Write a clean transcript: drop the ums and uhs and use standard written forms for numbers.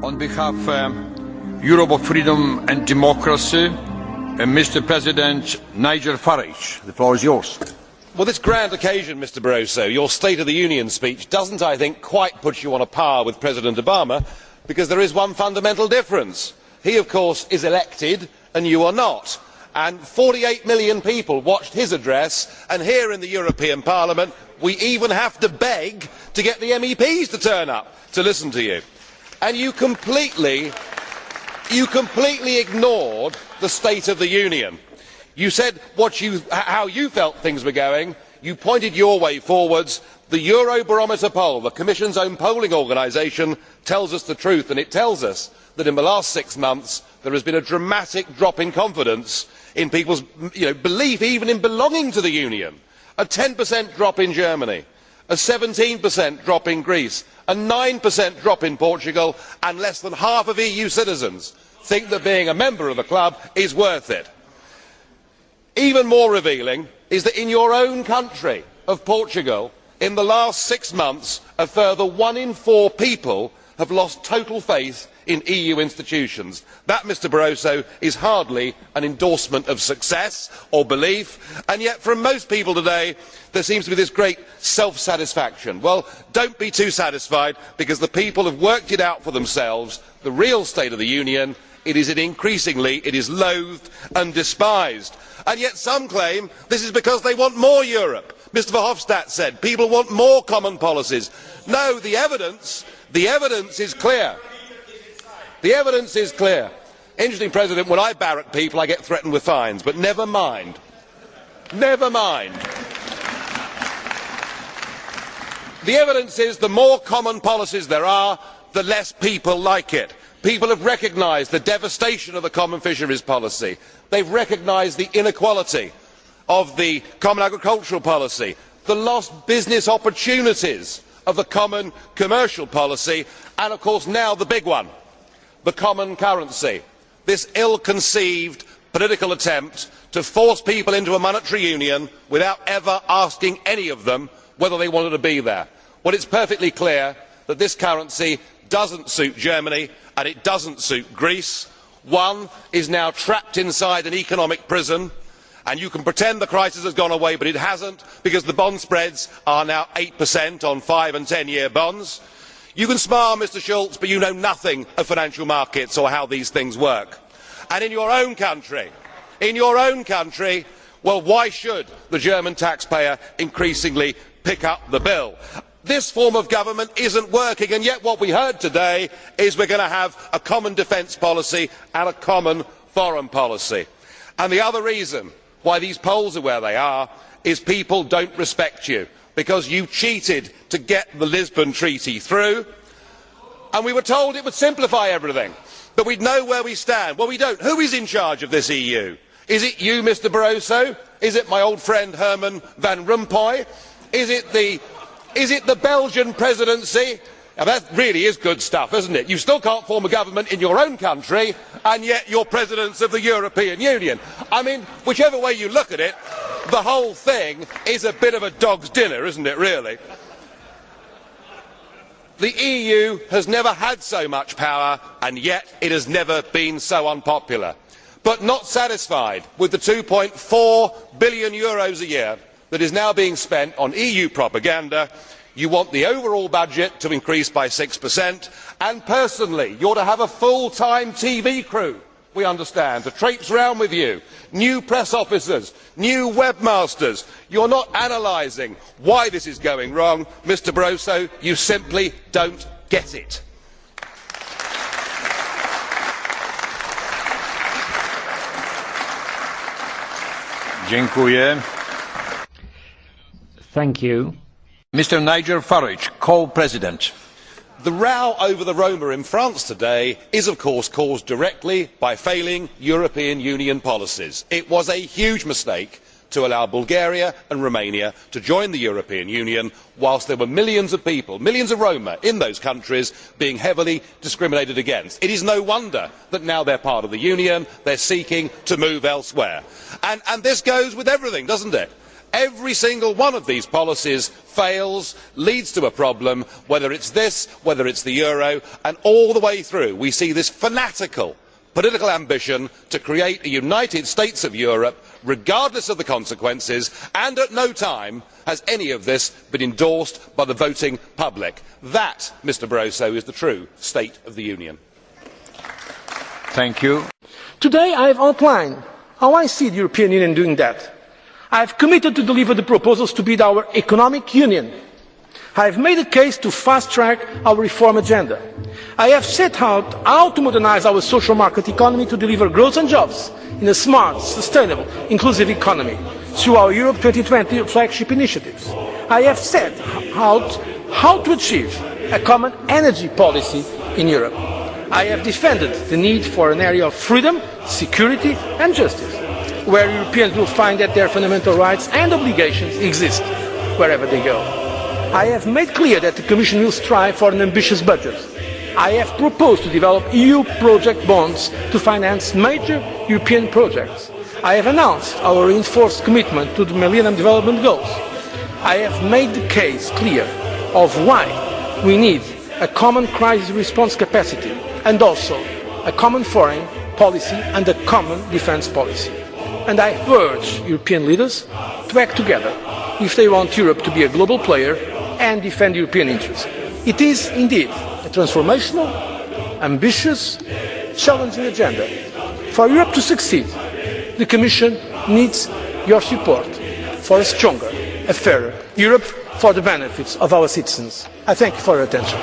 On behalf of Europe of Freedom and Democracy, Mr. President Nigel Farage, the floor is yours. Well, this grand occasion, Mr. Barroso, your State of the Union speech doesn't, I think, quite put you on a par with President Obama, because there is one fundamental difference. He, of course, is elected and you are not. And 48 million people watched his address, and here in the European Parliament we even have to beg to get the MEPs to turn up to listen to you. And you completely ignored the State of the Union. You said how you felt things were going. You pointed your way forwards. The Eurobarometer poll, the Commission's own polling organisation, tells us the truth, and it tells us that in the last 6 months there has been a dramatic drop in confidence in people's belief even in belonging to the Union. A 10% drop in Germany, a 17% drop in Greece, a 9% drop in Portugal, and less than half of EU citizens think that being a member of the club is worth it. Even more revealing is that in your own country of Portugal, in the last 6 months, a further 1 in 4 people have lost total faith in EU institutions. That, Mr. Barroso, is hardly an endorsement of success or belief, and yet from most people today there seems to be this great self-satisfaction. Well, don't be too satisfied, because the people have worked it out for themselves. The real State of the Union, it is loathed and despised. And yet some claim this is because they want more Europe. Mr Verhofstadt said people want more common policies. No, the evidence is clear. The evidence is clear. Interesting, President, when I barrack people I get threatened with fines, but never mind. Never mind. The evidence is the more common policies there are, the less people like it. People have recognised the devastation of the common fisheries policy. They have recognised the inequality of the common agricultural policy, the lost business opportunities of the common commercial policy, and of course now the big one, the common currency. This ill-conceived political attempt to force people into a monetary union without ever asking any of them whether they wanted to be there. Well, it is perfectly clear that this currency does not suit Germany and it does not suit Greece. One is now trapped inside an economic prison, and you can pretend the crisis has gone away, but it has not, because the bond spreads are now 8% on 5 and 10-year bonds. You can smile, Mr Schulz, but you know nothing of financial markets or how these things work. And in your own country, well, why should the German taxpayer increasingly pick up the bill? This form of government is not working, and yet what we heard today is we are going to have a common defence policy and a common foreign policy. And the other reason why these polls are where they are is people do not respect you, because you cheated to get the Lisbon Treaty through, and we were told it would simplify everything, that we would know where we stand. Well, we do not. Who is in charge of this EU? Is it you, Mr Barroso? Is it my old friend Herman Van Rompuy? Is it the Belgian presidency? Now that really is good stuff, isn't it? You still can't form a government in your own country, and yet you are presidents of the European Union. I mean, whichever way you look at it, the whole thing is a bit of a dog's dinner, isn't it, really? The EU has never had so much power, and yet it has never been so unpopular. But not satisfied with the €2.4 billion a year that is now being spent on EU propaganda, you want the overall budget to increase by 6%, and personally you ought to have a full-time TV crew, we understand, to traipse around with you, new press officers, new webmasters. You are not analysing why this is going wrong, Mr Barroso. You simply do not get it. Dziękuję. Thank you. Mr. Nigel Farage, co-president. The row over the Roma in France today is of course caused directly by failing European Union policies. It was a huge mistake to allow Bulgaria and Romania to join the European Union whilst there were millions of people, millions of Roma in those countries being heavily discriminated against. It is no wonder that now they are part of the Union, they are seeking to move elsewhere. And this goes with everything, doesn't it? Every single one of these policies fails, leads to a problem, whether it's this, whether it's the euro, and all the way through we see this fanatical political ambition to create a United States of Europe, regardless of the consequences, and at no time has any of this been endorsed by the voting public. That, Mr Barroso, is the true State of the Union. Thank you. Today I have outlined how I see the European Union doing that. I have committed to deliver the proposals to build our economic union. I have made a case to fast-track our reform agenda. I have set out how to modernise our social market economy to deliver growth and jobs in a smart, sustainable, inclusive economy through our Europe 2020 flagship initiatives. I have set out how to achieve a common energy policy in Europe. I have defended the need for an area of freedom, security and justice, where Europeans will find that their fundamental rights and obligations exist wherever they go. I have made clear that the Commission will strive for an ambitious budget. I have proposed to develop EU project bonds to finance major European projects. I have announced our reinforced commitment to the Millennium Development Goals. I have made the case clear of why we need a common crisis response capacity and also a common foreign policy and a common defence policy. And I urge European leaders to act together if they want Europe to be a global player and defend European interests. It is indeed a transformational, ambitious, challenging agenda. For Europe to succeed, the Commission needs your support for a stronger, a fairer Europe for the benefits of our citizens. I thank you for your attention.